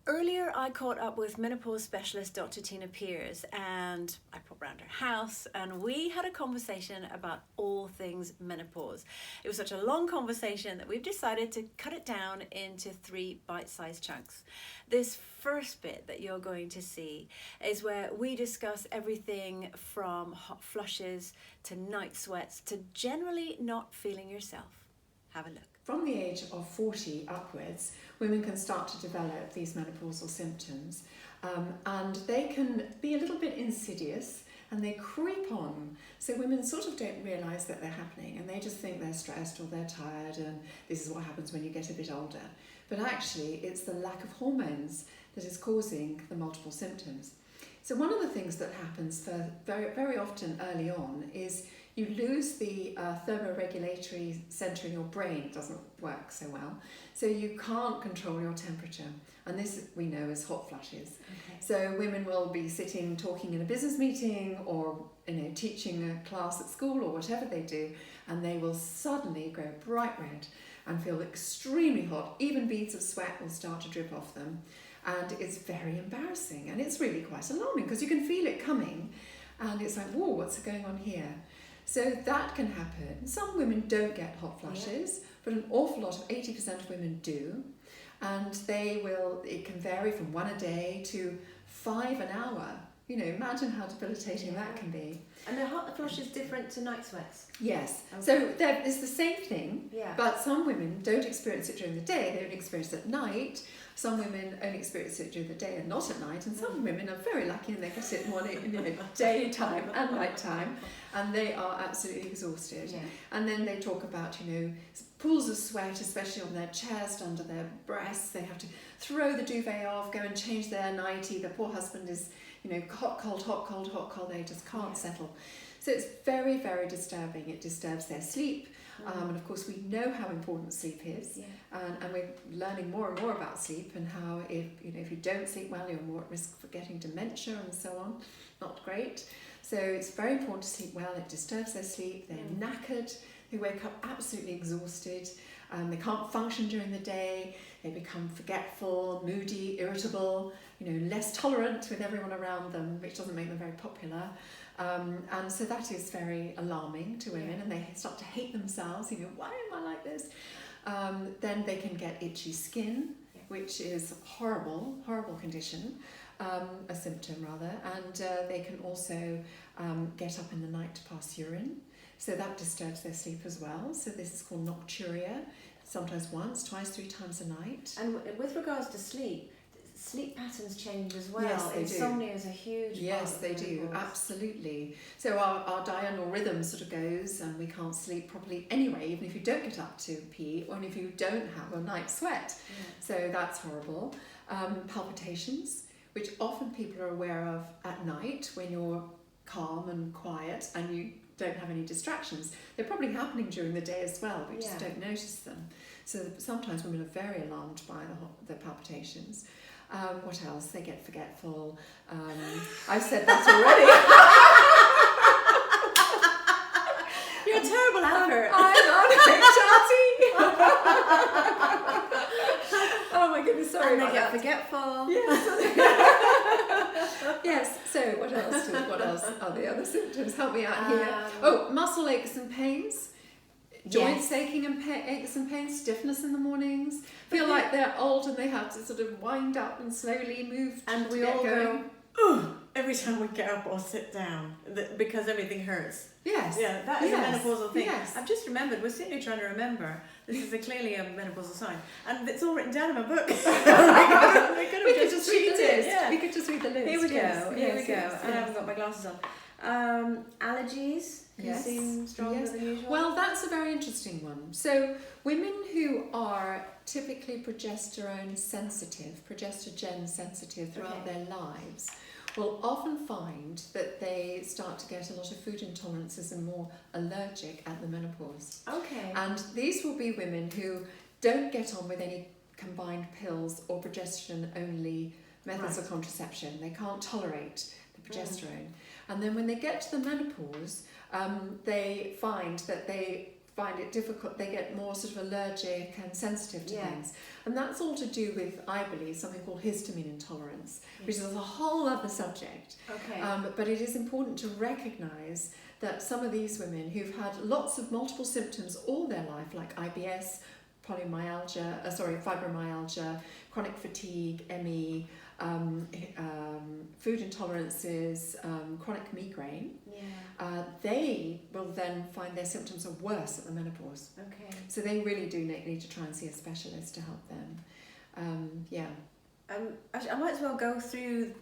Earlier, I caught up with menopause specialist Dr. Tina Pearce, and I popped around her house, and we had a conversation about all things menopause. It was such a long conversation that we've decided to cut it down into 3 bite-sized chunks. This first bit that you're going to see is where we discuss everything from hot flushes to night sweats to generally not feeling yourself. Have a look. From the age of 40 upwards, women can start to develop these menopausal symptoms, and they can be a little bit insidious and they creep on. So women sort of don't realise that they're happening, and they just think they're stressed or they're tired, and this is what happens when you get a bit older. But actually, it's the lack of hormones that is causing the multiple symptoms. So one of the things that happens very, very often early on is you lose the thermoregulatory centre in your brain. It doesn't work so well. So you can't control your temperature. And this we know as hot flushes. Okay. So women will be sitting talking in a business meeting or teaching a class at school or whatever they do, and they will suddenly go bright red and feel extremely hot. Even beads of sweat will start to drip off them. And it's very embarrassing, and it's really quite alarming because you can feel it coming, and it's like, whoa, what's going on here? So that can happen. Some women don't get hot flushes, but an awful lot of 80% of women do. And it can vary from 1 a day to 5 an hour. Imagine how debilitating that can be. And the hot flush is different to night sweats? Yes. Okay. So it's the same thing, but some women don't experience it during the day, they only experience it at night. Some women only experience it during the day and not at night, and some women are very lucky and they get it in daytime and nighttime, and they are absolutely exhausted. Yeah. And then they talk about, pools of sweat, especially on their chest, under their breasts. They have to throw the duvet off, go and change their nightie. The poor husband is, hot, cold, hot, cold, hot, cold. They just can't settle. So it's very, very disturbing. It disturbs their sleep. And of course we know how important sleep is, and we're learning more and more about sleep and how if you don't sleep well, you're more at risk for getting dementia and so on. Not great. So it's very important to sleep well. It disturbs their sleep. They're knackered. They wake up absolutely exhausted. They can't function during the day. They become forgetful, moody, irritable, less tolerant with everyone around them, which doesn't make them very popular. And so that is very alarming to women, and they start to hate themselves. Why am I like this? Then they can get itchy skin, which is horrible condition, a symptom rather. And they can also get up in the night to pass urine. So that disturbs their sleep as well. So this is called Nocturia, sometimes once, twice, 3 times a night. And with regards to sleep patterns change as well. Yes, they Insomnia is a huge Yes, part they of do, menopause. Absolutely. So our diurnal rhythm sort of goes, and we can't sleep properly anyway, even if you don't get up to pee, or if you don't have a night sweat. So that's horrible. Palpitations, which often people are aware of at night when you're calm and quiet and you don't have any distractions. They're probably happening during the day as well, but you just don't notice them. So sometimes women are very alarmed by the palpitations. What else? They get forgetful. I've said that already. You're a terrible advert. Oh my goodness, sorry. And they get forgetful. Yes. So what else are the other symptoms? Help me out here. Muscle aches and pains. Joints aching and aches and pains, stiffness in the mornings, feel like they're old and they have to sort of wind up and slowly move. And we all go, every time we get up or sit down because everything hurts. Yes. Yeah, that is a menopausal thing. Yes. I've just remembered, we're sitting here trying to remember, this is clearly a menopausal sign. And it's all written down in my book. We could just read the list. Yeah. We could just read the list. Here we go. Yes. I haven't got my glasses on. Allergies can seem stronger than usual. Well, that's a very interesting one. So women who are typically progesterone sensitive throughout their lives will often find that they start to get a lot of food intolerances and more allergic at the menopause. Okay. And these will be women who don't get on with any combined pills or progesterone-only methods of contraception. They can't tolerate the progesterone. And then when they get to the menopause, they find that they find it difficult, they get more sort of allergic and sensitive to Yeah. things. And that's all to do with, I believe, something called histamine intolerance, which is a whole other subject. Okay. But it is important to recognise that some of these women who've had lots of multiple symptoms all their life, like IBS, fibromyalgia, chronic fatigue, ME, food intolerances, chronic migraine, they will then find their symptoms are worse at the menopause. Okay. So they really do need to try and see a specialist to help them. I might as well go through.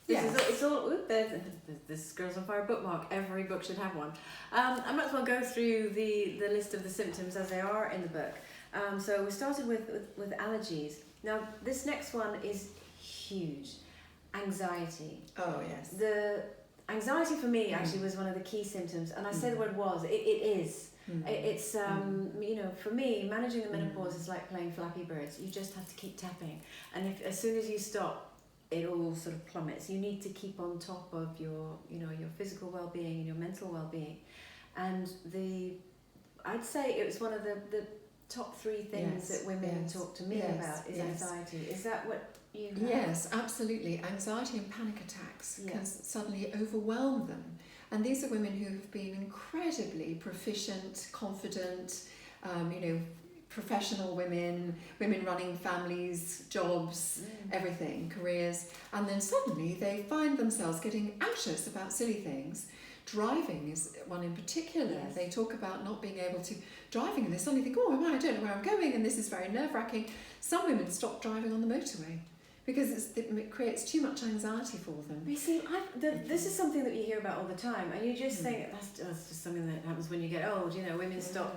This Girls on Fire bookmark. Every book should have one. I might as well go through the list of the symptoms as they are in the book. So we started with allergies. Now this next one is huge. Anxiety. Oh yes. The anxiety for me actually was one of the key symptoms, and I say the word was. It is. It's you know, for me, managing the menopause is like playing Flappy Birds. You just have to keep tapping, and if as soon as you stop, it all sort of plummets. You need to keep on top of your, you know, your physical well-being and your mental well-being, and I'd say it was one of the top three things that women talk to me about is anxiety. Is that what you have? Yes, absolutely. Anxiety and panic attacks can suddenly overwhelm them. And these are women who have been incredibly proficient, confident, you know, professional women running families, jobs, everything, careers. And then suddenly they find themselves getting anxious about silly things. Driving is one in particular. Yes. They talk about not being able to driving, and they suddenly think, oh, I don't know where I'm going, and this is very nerve-wracking. Some women stop driving on the motorway because it creates too much anxiety for them. You see, this is something that you hear about all the time, and you just think that's just something that happens when you get old. You know, women stop.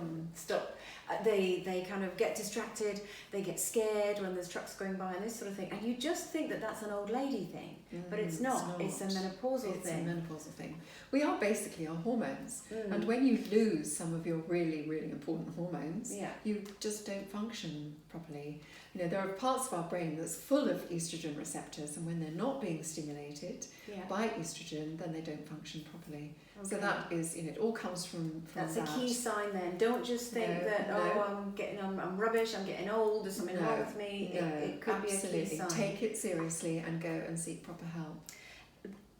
They kind of get distracted. They get scared when there's trucks going by and this sort of thing. And you just think that that's an old lady thing, but it's not. It's a menopausal thing. It's a menopausal thing. We are basically our hormones, and when you lose some of your really, really important hormones, you just don't function properly. You know, there are parts of our brain that's full of estrogen receptors, and when they're not being stimulated by estrogen, then they don't function properly. Okay. So that is, you know, it all comes from that's that. a key sign then. Don't just think I'm rubbish, I'm getting old, there's something wrong with me. It could absolutely be a key sign. Take it seriously and go and seek proper help.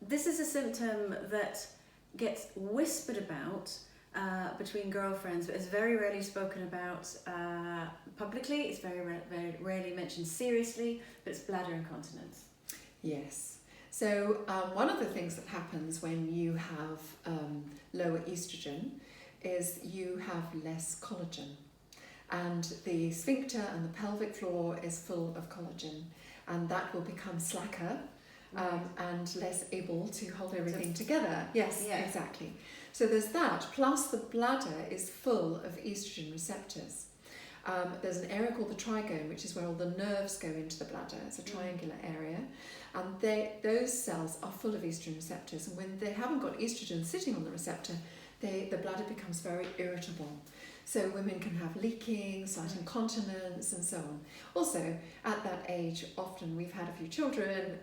This is a symptom that gets whispered about between girlfriends, but it's very rarely spoken about publicly. It's very rarely mentioned seriously, but it's bladder incontinence. Yes. So one of the things that happens when you have lower estrogen is you have less collagen, and the sphincter and the pelvic floor is full of collagen, and that will become slacker and less able to hold everything together. Yes, exactly. So there's that, plus the bladder is full of estrogen receptors. There's an area called the trigone, which is where all the nerves go into the bladder. It's a triangular area, and those cells are full of estrogen receptors, and when they haven't got estrogen sitting on the receptor, the bladder becomes very irritable. So women can have leaking, slight incontinence, and so on. Also, at that age, often we've had a few children,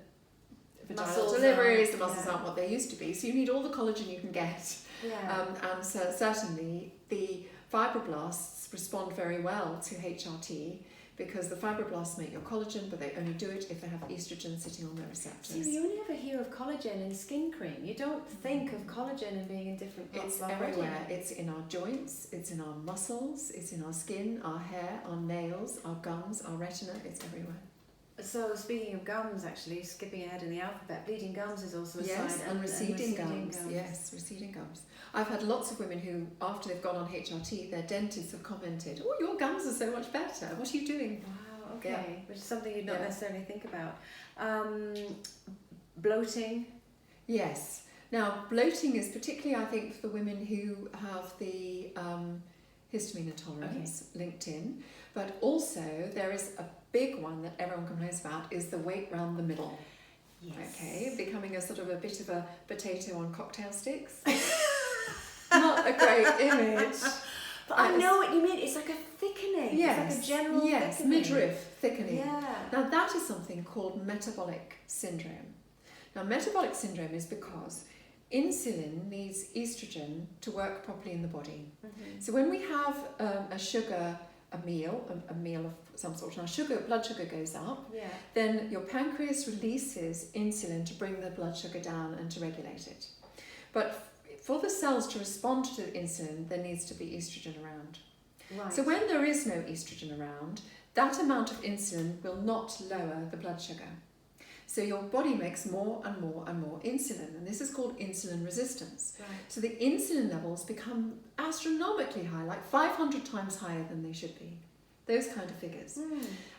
vaginal deliveries, the muscles aren't what they used to be, so you need all the collagen you can get. And so certainly the fibroblasts respond very well to HRT, because the fibroblasts make your collagen, but they only do it if they have estrogen sitting on their receptors. See, you only ever hear of collagen in skin cream. You don't think of collagen as being in different parts of our body. It's everywhere. It's in our joints, it's in our muscles, it's in our skin, our hair, our nails, our gums, our retina, it's everywhere. So speaking of gums, actually, skipping ahead in the alphabet, bleeding gums is also a sign. And receding gums. Yes, receding gums. I've had lots of women who, after they've gone on HRT, their dentists have commented, oh, your gums are so much better. What are you doing? Wow, okay. Which is something you'd not necessarily think about. Bloating. Yes. Now, bloating is particularly, I think, for the women who have the histamine intolerance linked in. But also, there is a big one that everyone complains about is the weight round the middle. Yes. Okay, becoming a sort of a bit of a potato on cocktail sticks. Not a great image. But I know what you mean. It's like a thickening. Yes. It's like a general thickening. Midriff thickening. Yeah. Now that is something called metabolic syndrome. Now metabolic syndrome is because insulin needs estrogen to work properly in the body. So when we have a meal of some sort, and our blood sugar goes up, then your pancreas releases insulin to bring the blood sugar down and to regulate it. But for the cells to respond to the insulin, there needs to be estrogen around. Right. So when there is no estrogen around, that amount of insulin will not lower the blood sugar. So your body makes more and more and more insulin, and this is called insulin resistance. Right. So the insulin levels become astronomically high, like 500 times higher than they should be. Those kind of figures.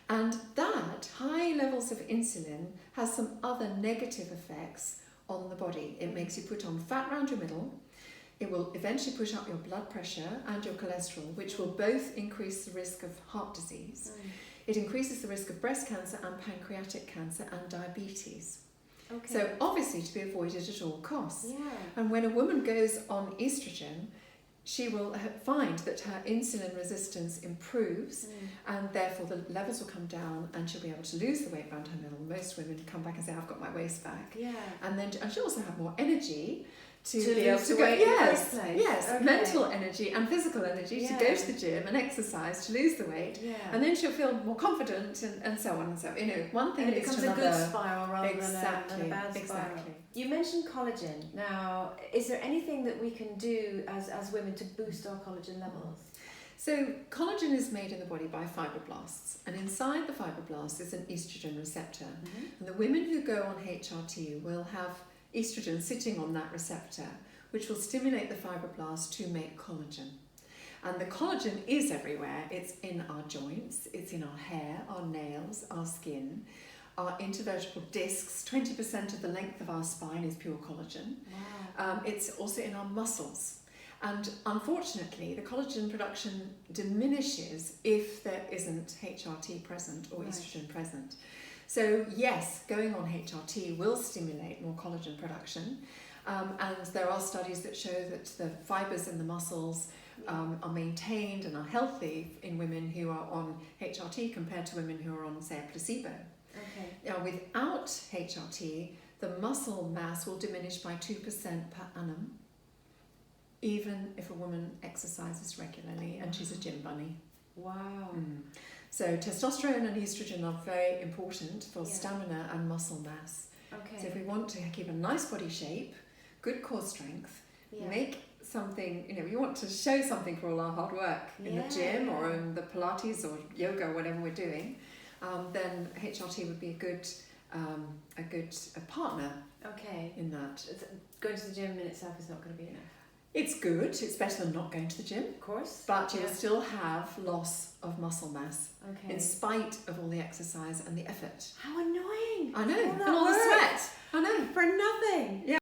And that high levels of insulin has some other negative effects on the body. It makes you put on fat around your middle. It will eventually push up your blood pressure and your cholesterol, which will both increase the risk of heart disease. It increases the risk of breast cancer and pancreatic cancer and diabetes. Okay. So obviously to be avoided at all costs. Yeah. And when a woman goes on estrogen, she will find that her insulin resistance improves, and therefore the levels will come down, and she'll be able to lose the weight around her middle. Most women come back and say, I've got my waist back. Yeah. And she'll also have more energy to To be able lose to the go. weight in the Yes, first place. yes, Okay. mental energy and physical energy to Yeah. go to the gym and exercise to lose the weight. Yeah. And then she'll feel more confident and so on and so on. You know, one thing And it leads becomes to a another. good spiral rather than a Exactly, bad spiral. exactly. You mentioned collagen. Now, is there anything that we can do as women to boost our collagen levels? So collagen is made in the body by fibroblasts, and inside the fibroblasts is an estrogen receptor. And the women who go on HRT will have estrogen sitting on that receptor, which will stimulate the fibroblasts to make collagen. And the collagen is everywhere. It's in our joints, it's in our hair, our nails, our skin, our intervertebral discs. 20% of the length of our spine is pure collagen. Wow. It's also in our muscles. And unfortunately, the collagen production diminishes if there isn't HRT present or estrogen present. So yes, going on HRT will stimulate more collagen production. And there are studies that show that the fibres in the muscles are maintained and are healthy in women who are on HRT compared to women who are on, say, a placebo. Okay. Now, without HRT, the muscle mass will diminish by 2% per annum, even if a woman exercises regularly and she's a gym bunny. Wow. So testosterone and estrogen are very important for stamina and muscle mass. Okay. So if we want to keep a nice body shape, good core strength, make something, you want to show something for all our hard work in the gym or in the Pilates or yoga or whatever we're doing, then HRT would be a good partner in that. Going to the gym in itself is not going to be enough. It's good, it's better than not going to the gym. Of course. But you'll still have loss of muscle mass in Okay. spite of all the exercise and the effort. How annoying! I know, All that and all the work sweat. I know. for nothing. Yeah.